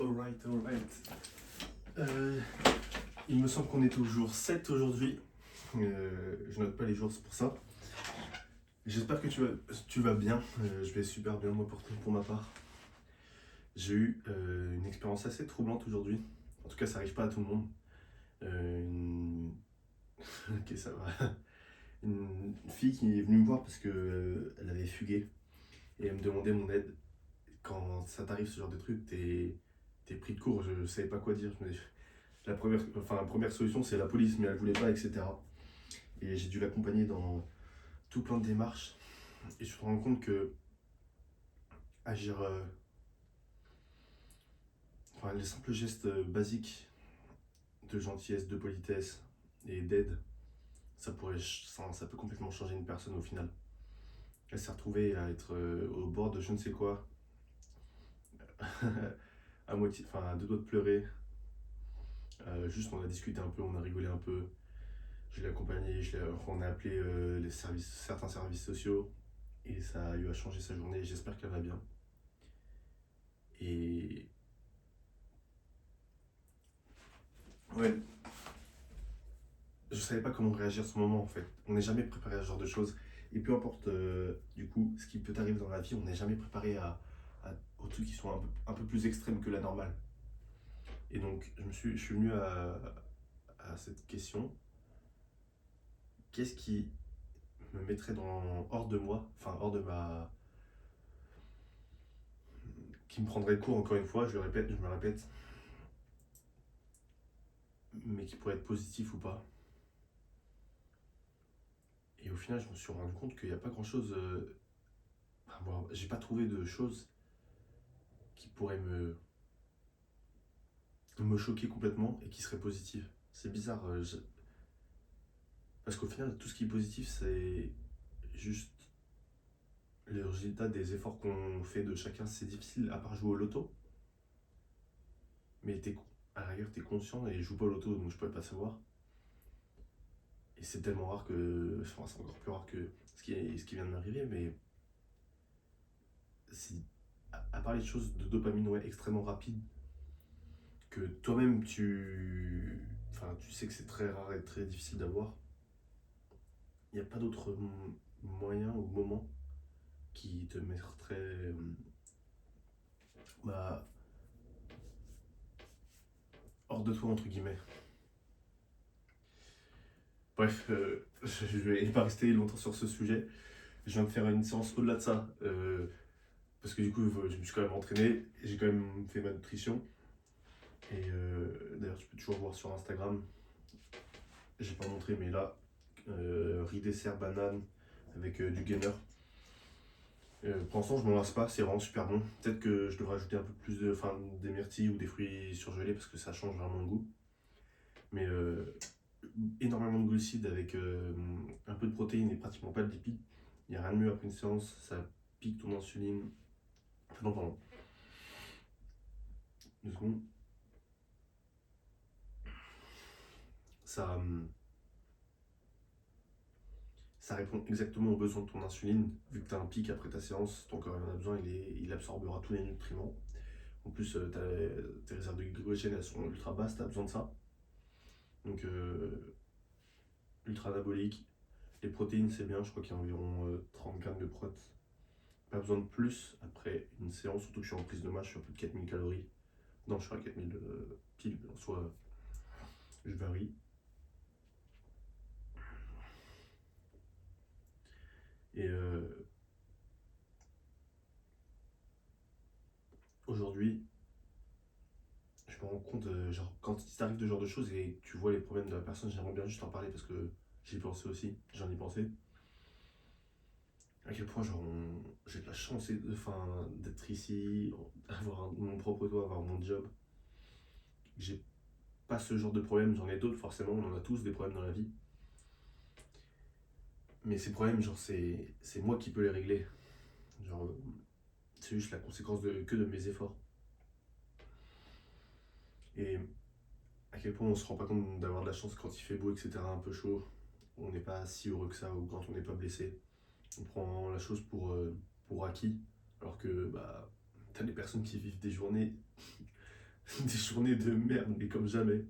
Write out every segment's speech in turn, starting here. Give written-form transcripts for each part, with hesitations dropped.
Alright. Euh, il me semble qu'on est au jour 7 aujourd'hui. Je note pas les jours, c'est pour ça. J'espère que tu vas bien. Je vais super bien, moi, pour ma part. J'ai eu une expérience assez troublante aujourd'hui. En tout cas, ça arrive pas à tout le monde. Ok, ça va. Une fille qui est venue me voir parce que elle avait fugué et elle me demandait mon aide. Quand ça t'arrive ce genre de truc, t'es pris de court, je savais pas quoi dire. La première solution, c'est la police, mais elle voulait pas, etc. Et j'ai dû l'accompagner dans tout plein de démarches. Et je me rends compte que agir, enfin, les simples gestes basiques de gentillesse, de politesse et d'aide, ça peut complètement changer une personne au final. Elle s'est retrouvée à être au bord de je ne sais quoi, à moitié, enfin à deux doigts de pleurer. Juste on a discuté un peu, on a rigolé un peu. Je l'ai accompagné, on a appelé certains services sociaux et ça lui a changé sa journée. J'espère qu'elle va bien. Et ouais, je savais pas comment réagir à ce moment en fait. On n'est jamais préparé à ce genre de choses. Et peu importe du coup ce qui peut arriver dans la vie, on n'est jamais préparé aux trucs qui sont un peu plus extrêmes que la normale. Et donc je suis venu à cette question. Qu'est-ce qui me mettrait hors de moi, enfin hors de ma... qui me prendrait de court encore une fois, je me répète, mais qui pourrait être positif ou pas. Et au final, je me suis rendu compte qu'il n'y a pas grand chose. Enfin, bon, j'ai pas trouvé de choses qui pourraient me choquer complètement et qui seraient positives. C'est bizarre, parce qu'au final, tout ce qui est positif, c'est juste les résultats des efforts qu'on fait de chacun. C'est difficile, à part jouer au loto, mais à la rigueur, t'es conscient et je joue pas au loto, donc je pourrais pas savoir. Et c'est tellement rare que. Enfin, c'est encore plus rare que ce qui vient de m'arriver, mais si, à part les choses de dopamine ouais, extrêmement rapides, que toi-même enfin, tu sais que c'est très rare et très difficile d'avoir, il n'y a pas d'autre moyen ou moment qui te mettrait bah, hors de toi, entre guillemets. Bref, je vais pas rester longtemps sur ce sujet. Je viens de faire une séance au-delà de ça, parce que du coup, je me suis quand même entraîné, j'ai quand même fait ma nutrition. Et d'ailleurs, tu peux toujours voir sur Instagram, j'ai pas montré, mais là, riz dessert, banane avec du gainer. Pour l'instant, je m'en lasse pas, c'est vraiment super bon. Peut-être que je devrais ajouter un peu plus enfin, des myrtilles ou des fruits surgelés parce que ça change vraiment le goût. Mais énormément de glucides avec un peu de protéines et pratiquement pas de lipides. Il n'y a rien de mieux après une séance, ça pique ton insuline. Enfin, non, pardon. 2 secondes. Ça, ça répond exactement aux besoins de ton insuline. Vu que tu as un pic après ta séance, ton corps en a besoin, il absorbera tous les nutriments. En plus, tes réserves de glycogène elles sont ultra basses, tu as besoin de ça. Donc, ultra anabolique. Les protéines, c'est bien, je crois qu'il y a environ 30 grammes de prot. Pas besoin de plus après une séance, surtout que je suis en prise de masse, je suis à plus de 4000 calories. Non, je suis à 4000 piles, en soi, je varie. Et aujourd'hui, je me rends compte, genre, quand il t'arrive de ce genre de choses et que tu vois les problèmes de la personne, j'aimerais bien juste en parler parce que j'y pensé aussi, j'en ai pensé. À quel point, genre, j'ai de la chance enfin, d'être ici, avoir mon propre toit, avoir mon job. J'ai pas ce genre de problème, j'en ai d'autres forcément, on en a tous des problèmes dans la vie. Mais ces problèmes, genre, c'est moi qui peux les régler. Genre, c'est juste la conséquence que de mes efforts. Et à quel point on se rend pas compte d'avoir de la chance quand il fait beau, etc., un peu chaud. On n'est pas si heureux que ça, ou quand on n'est pas blessé. On prend la chose pour acquis, alors que bah, t'as des personnes qui vivent des journées des journées de merde, mais comme jamais.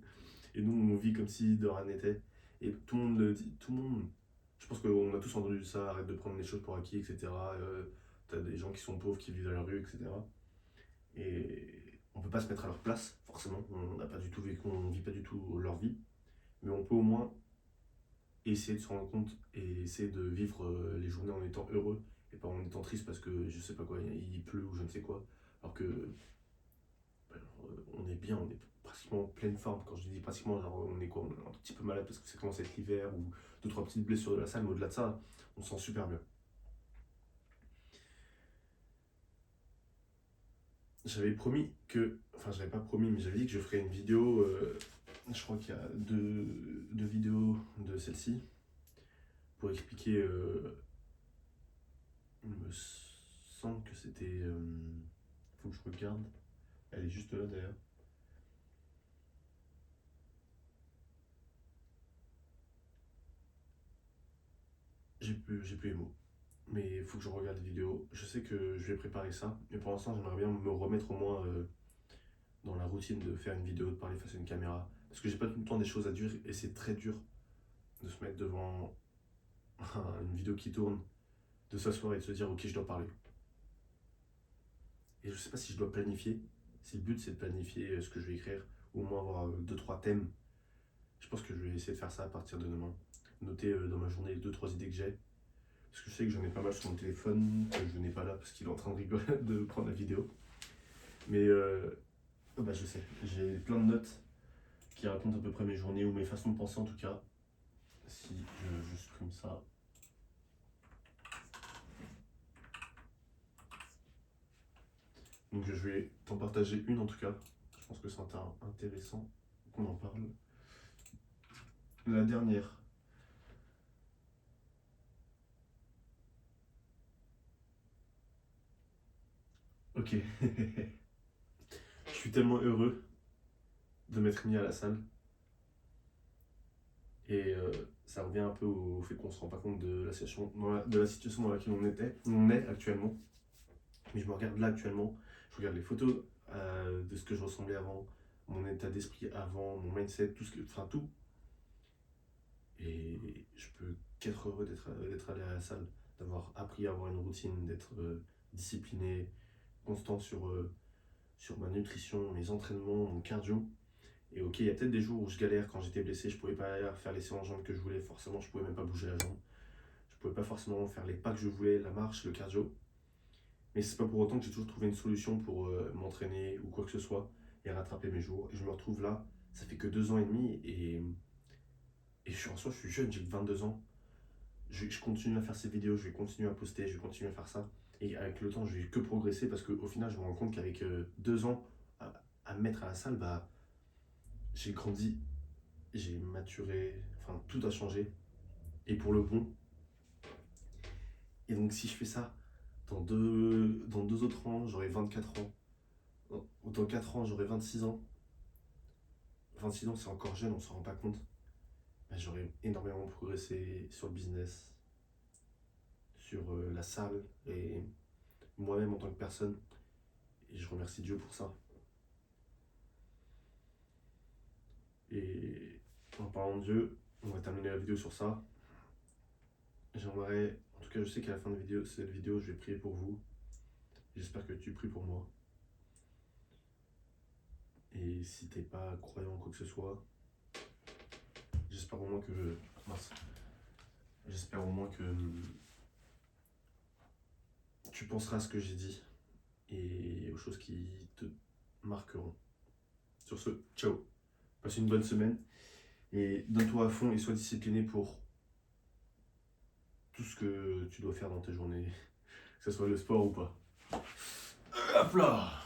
Et nous, on vit comme si de rien n'était. Et tout le monde le dit, tout le monde. Je pense qu'on a tous entendu ça, arrête de prendre les choses pour acquis, etc. T'as des gens qui sont pauvres, qui vivent dans la rue, etc. Et on peut pas se mettre à leur place, forcément. On n'a pas du tout vécu, on vit pas du tout leur vie. Mais on peut au moins essayer de se rendre compte et essayer de vivre les journées en étant heureux et pas en étant triste parce que je sais pas quoi, il pleut ou je ne sais quoi. Alors que on est bien, on est pratiquement en pleine forme. Quand je dis pratiquement, genre on est quoi, on est un petit peu malade parce que ça commence à être l'hiver ou deux trois petites blessures de la salle, mais au-delà de ça, on se sent super bien. J'avais promis que, enfin j'avais pas promis, mais j'avais dit que je ferais une vidéo, je crois qu'il y a deux vidéos de celle-ci, pour expliquer, il me semble que c'était, faut que je regarde, elle est juste là d'ailleurs. J'ai plus les mots. Mais il faut que je regarde les vidéos. Je sais que je vais préparer ça, mais pour l'instant j'aimerais bien me remettre au moins dans la routine de faire une vidéo, de parler face à une caméra. Parce que j'ai pas tout le temps des choses à dire et c'est très dur de se mettre devant une vidéo qui tourne, de s'asseoir et de se dire ok je dois parler. Et je sais pas si je dois planifier, si le but c'est de planifier ce que je vais écrire, ou au moins avoir deux trois thèmes. Je pense que je vais essayer de faire ça à partir de demain. Noter dans ma journée deux trois idées que j'ai. Parce que je sais que j'en ai pas mal sur mon téléphone, que je n'ai pas là parce qu'il est en train de rigoler, de prendre la vidéo. Mais bah je sais, j'ai plein de notes qui racontent à peu près mes journées ou mes façons de penser en tout cas. Si je supprime ça. Donc je vais t'en partager une en tout cas. Je pense que c'est intéressant qu'on en parle. La dernière. Ok. Je suis tellement heureux de m'être mis à la salle. Et ça revient un peu au fait qu'on se rend pas compte de la situation, de la situation dans laquelle on est actuellement. Mais je me regarde là actuellement, je regarde les photos de ce que je ressemblais avant, mon état d'esprit avant, mon mindset, tout ce que, enfin tout. Et je peux qu'être heureux d'être allé à la salle, d'avoir appris à avoir une routine, d'être discipliné, constant sur ma nutrition, mes entraînements, mon cardio. Et ok, il y a peut-être des jours où je galère quand j'étais blessé, je pouvais pas faire les séances jambes que je voulais, forcément je pouvais même pas bouger la jambe. Je pouvais pas forcément faire les pas que je voulais, la marche, le cardio. Mais c'est pas pour autant que j'ai toujours trouvé une solution pour m'entraîner ou quoi que ce soit et rattraper mes jours. Et je me retrouve là, ça fait que 2 ans et demi et en soi je suis jeune, j'ai que 22 ans. Je continue à faire ces vidéos, je vais continuer à poster, je vais continuer à faire ça. Et avec le temps, je vais que progresser parce qu'au final, je me rends compte qu'avec 2 ans à me mettre à la salle, bah, j'ai grandi, j'ai maturé, enfin tout a changé. Et pour le bon. Et donc si je fais ça dans deux autres ans, j'aurai 24 ans. Dans 4 ans, j'aurai 26 ans. 26 ans, c'est encore jeune, on s'en rend pas compte. Bah, j'aurais énormément progressé sur le business, sur la salle et moi-même en tant que personne. Et je remercie Dieu pour ça. Et en parlant de Dieu, on va terminer la vidéo sur ça. J'aimerais, en tout cas, je sais qu'à la fin de cette vidéo, je vais prier pour vous. J'espère que tu pries pour moi. Et si t'es pas croyant en quoi que ce soit, j'espère au moins que. Mince. J'espère au moins que tu penseras à ce que j'ai dit et aux choses qui te marqueront. Sur ce, ciao. Passe une bonne semaine et donne-toi à fond et sois discipliné pour tout ce que tu dois faire dans tes journées, que ce soit le sport ou pas. Hop là!